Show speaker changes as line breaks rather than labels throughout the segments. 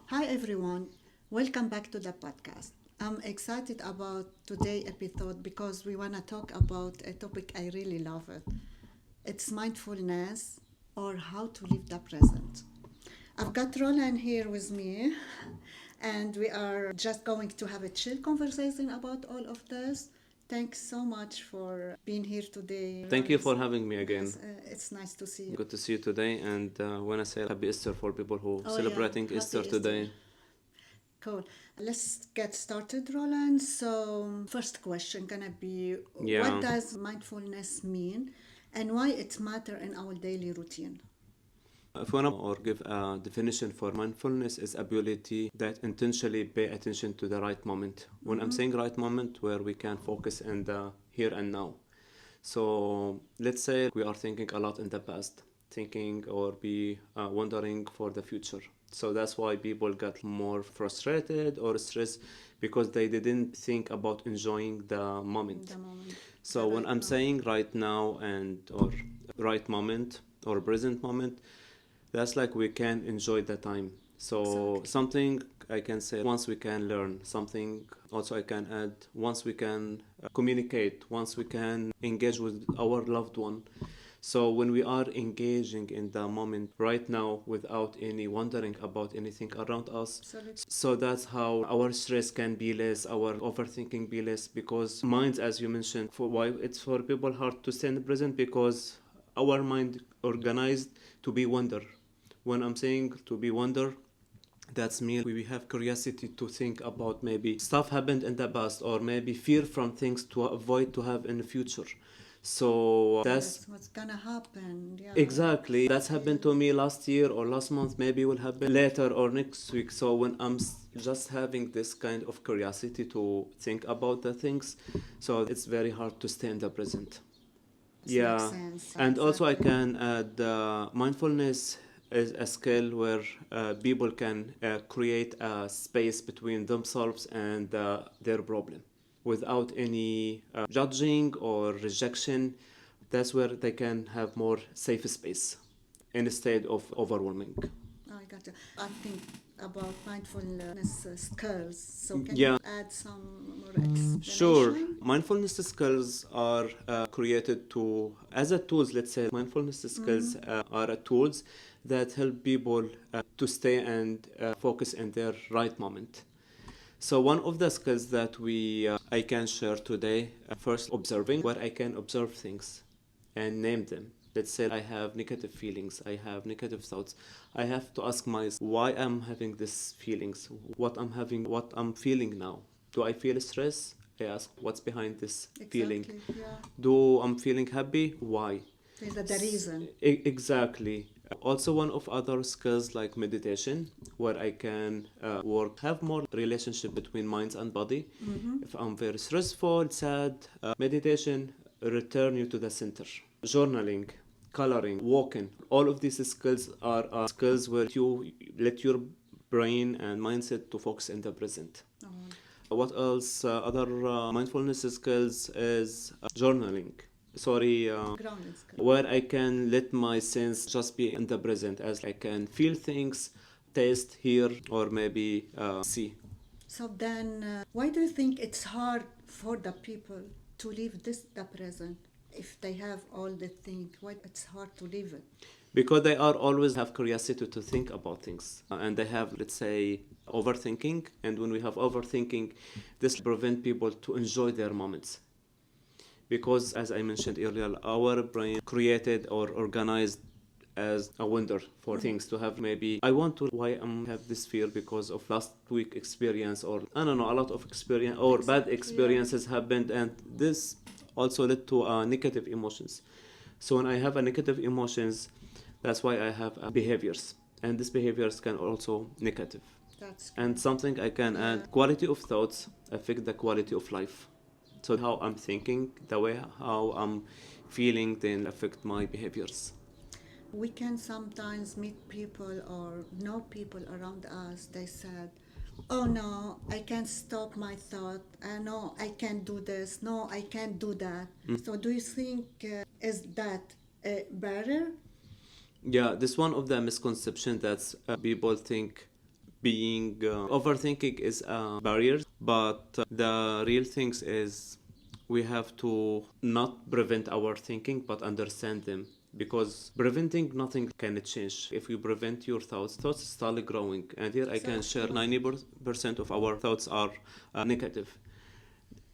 Hi everyone, welcome back to the podcast. I'm excited about today's episode because we want to talk about a topic I really love it. It's mindfulness or how to live the present. I've got Roland here with me and we are just going to have a chill conversation about all of this. Thanks so much for being here today,
Thank you
Roland.
for having me
Yes,
again.
it's nice to see you.
Good to see you today. And when I say happy Easter for people who
Oh yeah,
celebrating
happy
Easter
Easter.
today,
Cool. Let's get started, Roland. So, first question gonna be, what
yeah.
does mindfulness mean, and why it matter in our daily routine?
If you wanna or give a definition for mindfulness is ability that intentionally pay attention to the right moment. When I'm saying right moment, where we can focus in the here and now. So let's say we are thinking a lot in the past, thinking or be wondering for the future. So that's why people get more frustrated or stressed because they didn't think about enjoying the moment.
The moment, the
So when
right
I'm
moment.
saying right now and or right moment or present moment, that's like we can enjoy the time. So
Exactly.
something I can say once we can learn something also I can add once we can communicate, once we can engage with our loved one. So when we are engaging in the moment right now without any wondering about anything around us,
Absolutely.
so that's how our stress can be less, our overthinking be less because minds, as you mentioned, for why it's for people hard to stay in the present because our mind organized to be wonder. When I'm saying to be wonder, that's mean we have curiosity to think about maybe stuff happened in the past or maybe fear from things to avoid to have in the future. So that's
That's what's gonna happen. Yeah.
exactly that's happened
Yeah.
to me last year or last month, maybe will happen later or next week. So when I'm just having this kind of curiosity to think about the things, so it's very hard to stay in the present.
This makes
Yeah,
sense.
and also I
Exactly.
can add mindfulness is a skill where people can create a space between themselves and their problem without any judging or rejection. That's where they can have more safe space instead of overwhelming.
I got you. I think about mindfulness skills. So, can you
Yeah,
add some more
sure.
explanation?
Mindfulness skills are created to as a tools. Let's say mindfulness skills are a tools that help people to stay and focus in their right moment. So one of the skills that we I can share today, first observing, where I can observe things and name them. Let's say I have negative feelings, I have negative thoughts. I have to ask myself why I'm having these feelings, what I'm having, what I'm feeling now. Do I feel stress? I ask what's behind this feeling.
Exactly. Yeah.
Do I'm feeling happy? Why?
Is that the reason?
Exactly. Also, one of other skills like meditation, where I can work, have more relationship between minds and body. If I'm very stressful, sad, meditation return you to the center. Journaling, coloring, walking, all of these skills are skills where you let your brain and mindset to focus in the present.
Oh,
What else? Other mindfulness skills is journaling. Sorry,
grounding skill.
where I can let my sense just be in the present, as I can feel things, taste, hear, or maybe see.
So then, why do you think it's hard for the people to live this the present? If they have all the things, why it's hard to live it?
Because they are always have curiosity to think about things, and they have, let's say, overthinking. And when we have overthinking, this prevent people to enjoy their moments. Because as I mentioned earlier, our brain created or organized as a wonder for things to have. Maybe I want to why I'm have this fear because of last week experience, or I don't know, a lot of experience or bad
Exactly. Yeah.
experiences happened, and this also led to negative emotions. So when I have a negative emotions, that's why I have behaviors, and these behaviors can also negative.
That's
And
good.
something I can
Yeah.
add, quality of thoughts affect the quality of life. So how I'm thinking, the way how I'm feeling, then affect my behaviors.
We can sometimes meet people or know people around us. They said, "Oh no, I can't stop my thought. No, I can't do this. No, I can't do that." So, do you think is that a barrier?
Yeah, this one of the misconception that people think being overthinking is a barrier, but the real things is we have to not prevent our thinking but understand them, because preventing nothing can change. If you prevent your thoughts start growing, and here I can share
Exactly.
90% of our thoughts are negative.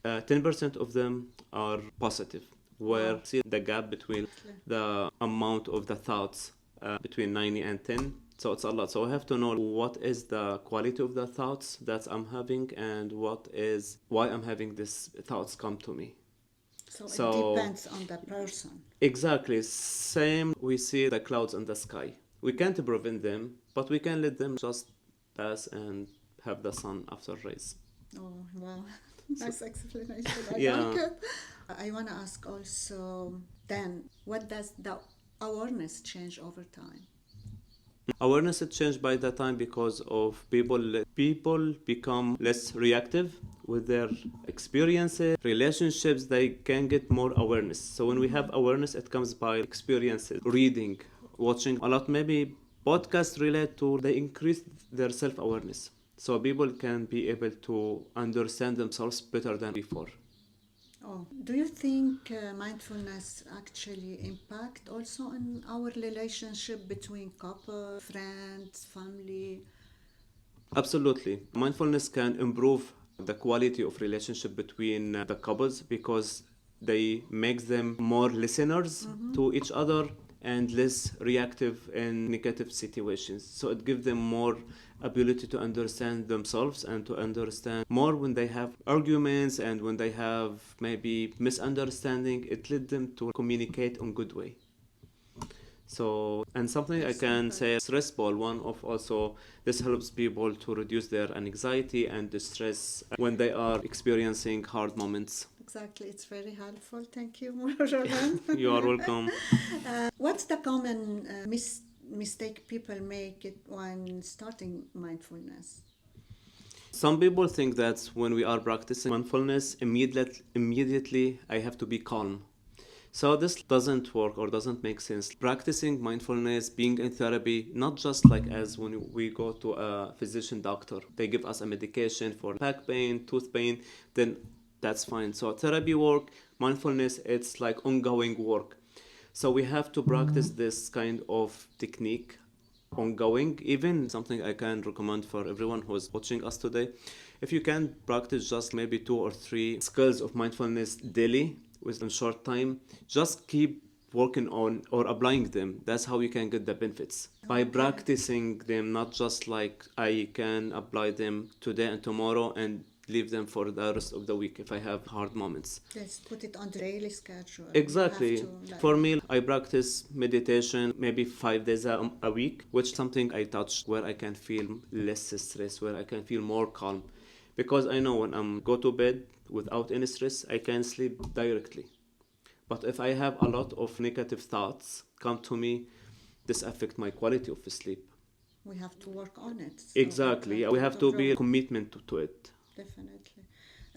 10% of them are positive, where
Wow.
see the gap between the amount of the thoughts between 90 and 10. So it's a lot. So I have to know what is the quality of the thoughts that I'm having, and what is why I'm having these thoughts come to me.
So it
So
depends on the person.
exactly same, we see the clouds in the sky. We can't prevent them, but we can let them just pass and have the sun after rays.
Oh, wow.
So
Nice explanation. I like
yeah.
it. I want to ask also then, what does the awareness change over time?
Awareness has changed by that time because of people become less reactive with their experiences, relationships. They can get more awareness. So when we have awareness, it comes by experiences, reading, watching a lot. Maybe podcasts relate to they increase their self-awareness. So people can be able to understand themselves better than before.
Oh, do you think mindfulness actually impact also on our relationship between couple, friends, family?
Absolutely. Mindfulness can improve the quality of relationship between the couples, because they make them more listeners to each other and less reactive in negative situations. So it gives them more ability to understand themselves and to understand more when they have arguments and when they have maybe misunderstanding. It led them to communicate in good way. So, and something I
Yes,
can
impact.
say, stress ball, one of also, this helps people to reduce their anxiety and the stress when they are experiencing hard moments.
Exactly, it's very helpful. Thank you, Roland.
You are welcome.
What's the common mistake people make it when starting mindfulness?
Some people think that when we are practicing mindfulness, immediately I have to be calm. So this doesn't work or doesn't make sense. Practicing mindfulness, being in therapy, not just like as when we go to a physician doctor, they give us a medication for back pain, tooth pain, then that's fine. So therapy work, mindfulness, it's like ongoing work. So we have to practice this kind of technique ongoing. Even something I can recommend for everyone who is watching us today, if you can practice just maybe 2 or 3 skills of mindfulness daily within short time, just keep working on or applying them. That's how you can get the benefits by
Okay.
practicing them, not just like I can apply them today and tomorrow and leave them for the rest of the week if I have hard moments.
Yes, put it on the daily schedule. You have to
Exactly.
like.
For me, I practice meditation maybe 5 days a week, which is something I touch where I can feel less stress, where I can feel more calm. Because I know when I'm go to bed without any stress, I can sleep directly. But if I have a lot of negative thoughts come to me, this affect my quality of sleep.
We have to work on it. So
Exactly. We have
to
to be
improve.
a commitment to it.
Definitely.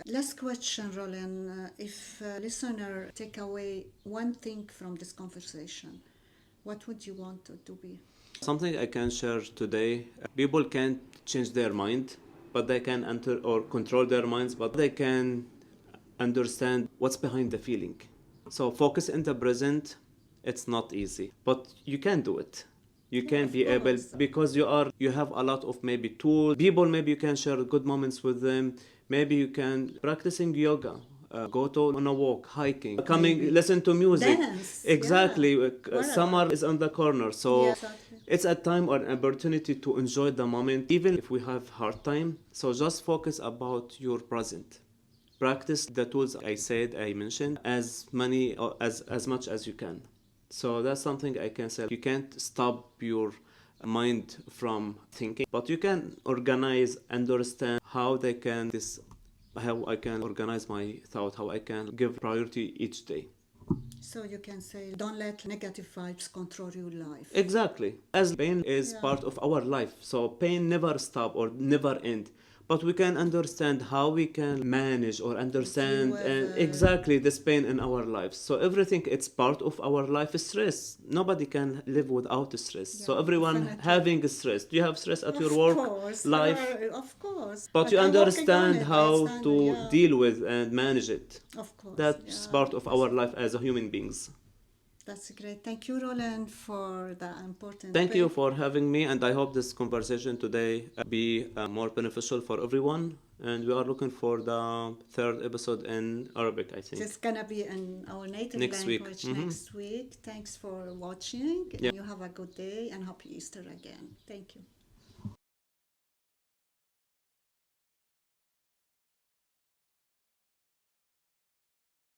Last question, Roland. If listener take away one thing from this conversation, what would you want it to be?
Something I can share today, people can't change their mind, but they can enter or control their minds, but they can understand what's behind the feeling. So focus in the present. It's not easy, but you can do it. You
Yeah,
can
of
be able,
course.
because you have a lot of maybe tools. People, maybe you can share good moments with them. Maybe you can practicing yoga, go to on a walk, hiking, coming,
Maybe.
listen to music.
Dance. Yeah.
Exactly.
Whatever.
Summer is on the corner,
Yeah,
so
exactly.
it's a time or an opportunity to enjoy the moment, even if we have hard time. So just focus about your present. Practice the tools I mentioned as many or as much as you can. So that's something I can say. You can't stop your mind from thinking, but you can organize, understand how they can this, how I can organize my thought, how I can give priority each day.
So you can say, don't let negative vibes control your life.
Exactly. As pain is
Yeah.
part of our life, so pain never stop or never end. but we can understand how we can manage or understand
with,
and exactly this pain in our lives. So everything, it's part of our life stress. Nobody can live without stress. So
Yeah,
everyone
definitely.
having stress. Do you have stress at
Of
your work
course,
life?
of course.
But you
But I'm working on
understand
it. I
how
stand,
to
yeah,
deal with and manage it.
of course,
That's
yeah.
part of our life as a human beings.
That's great. Thank you, Roland, for the important
Thank you
pick.
for having me, and I hope this conversation today be more beneficial for everyone. And we are looking for the third episode in Arabic, I think,
It's gonna be in our native
next week.
language next week. Thanks for watching.
Yeah.
You have a good day and happy Easter again. Thank you.